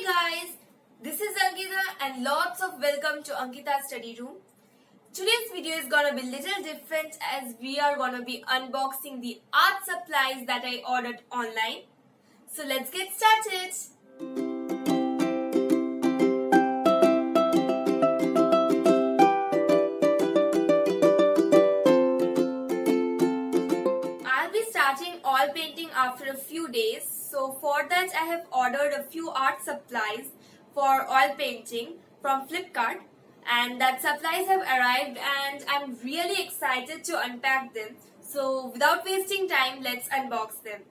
Hey guys, this is Ankita and lots of welcome to Ankita's study room. Today's video is gonna be little different as we are gonna be unboxing the art supplies that I ordered online. So let's get started. I'll be starting oil painting after a few days. So for that I have ordered a few art supplies for oil painting from Flipkart, and that supplies have arrived and I'm really excited to unpack them. So without wasting time, let's unbox them.